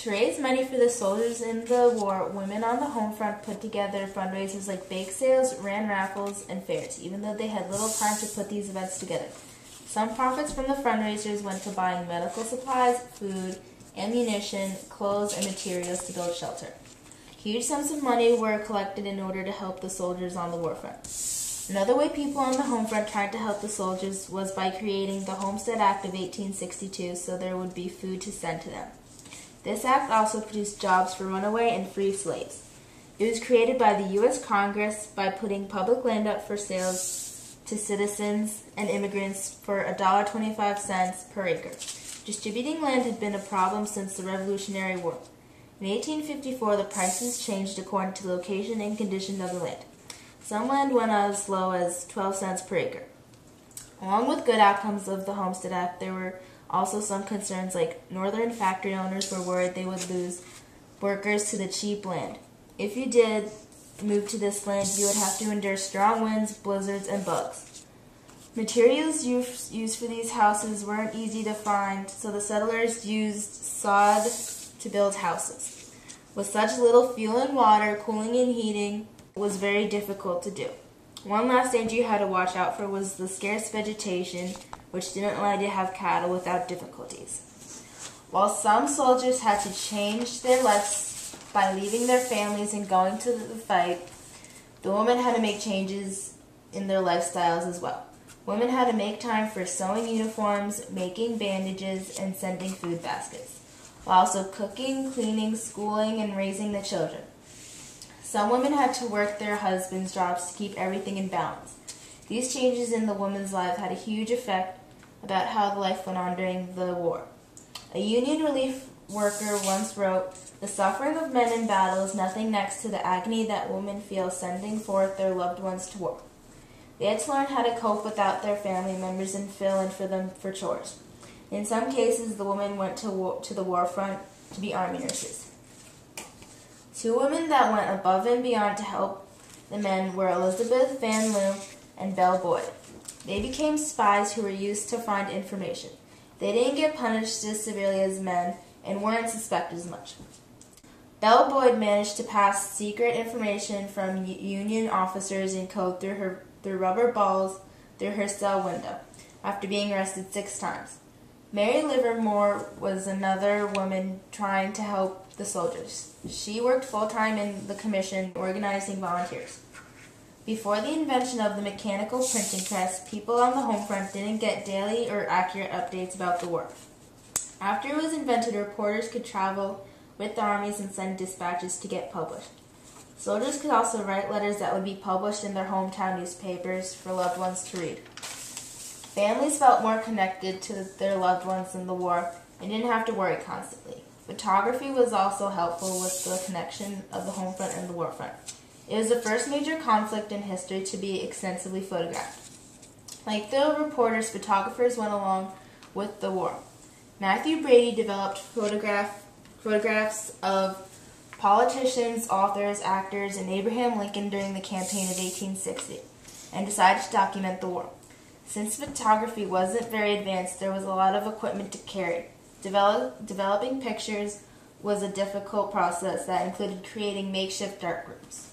To raise money for the soldiers in the war, women on the home front put together fundraisers like bake sales, ran raffles, and fairs, even though they had little time to put these events together. Some profits from the fundraisers went to buying medical supplies, food, ammunition, clothes, and materials to build shelter. Huge sums of money were collected in order to help the soldiers on the war front. Another way people on the home front tried to help the soldiers was by creating the Homestead Act of 1862 so there would be food to send to them. This act also produced jobs for runaway and free slaves. It was created by the U.S. Congress by putting public land up for sale to citizens and immigrants for $1.25 per acre. Distributing land had been a problem since the Revolutionary War. In 1854, the prices changed according to location and condition of the land. Some land went as low as 12 cents per acre. Along with good outcomes of the Homestead Act, there were also some concerns like northern factory owners were worried they would lose workers to the cheap land. If you did move to this land, you would have to endure strong winds, blizzards, and bugs. Materials used for these houses weren't easy to find, so the settlers used sod to build houses. With such little fuel and water, cooling and heating was very difficult to do. One last danger you had to watch out for was the scarce vegetation, which didn't allow you to have cattle without difficulties. While some soldiers had to change their lives by leaving their families and going to the fight, the women had to make changes in their lifestyles as well. Women had to make time for sewing uniforms, making bandages, and sending food baskets, while also cooking, cleaning, schooling, and raising the children. Some women had to work their husbands' jobs to keep everything in balance. These changes in the woman's life had a huge effect about how the life went on during the war. A Union relief worker once wrote, "The suffering of men in battle is nothing next to the agony that women feel sending forth their loved ones to war." They had to learn how to cope without their family members and fill in for them for chores. In some cases, the women went to the war front to be army nurses. Two women that went above and beyond to help the men were Elizabeth Van Loon and Belle Boyd. They became spies who were used to find information. They didn't get punished as severely as men and weren't suspected as much. Belle Boyd managed to pass secret information from Union officers in code through rubber balls through her cell window after being arrested 6 times. Mary Livermore was another woman trying to help the soldiers. She worked full-time in the commission organizing volunteers. Before the invention of the mechanical printing press, people on the home front didn't get daily or accurate updates about the war. After it was invented, reporters could travel with the armies and send dispatches to get published. Soldiers could also write letters that would be published in their hometown newspapers for loved ones to read. Families felt more connected to their loved ones in the war and didn't have to worry constantly. Photography was also helpful with the connection of the home front and the war front. It was the first major conflict in history to be extensively photographed. Like the reporters, photographers went along with the war. Matthew Brady developed photographs of politicians, authors, actors, and Abraham Lincoln during the campaign of 1860, and decided to document the war. Since photography wasn't very advanced, there was a lot of equipment to carry. Developing pictures was a difficult process that included creating makeshift darkrooms.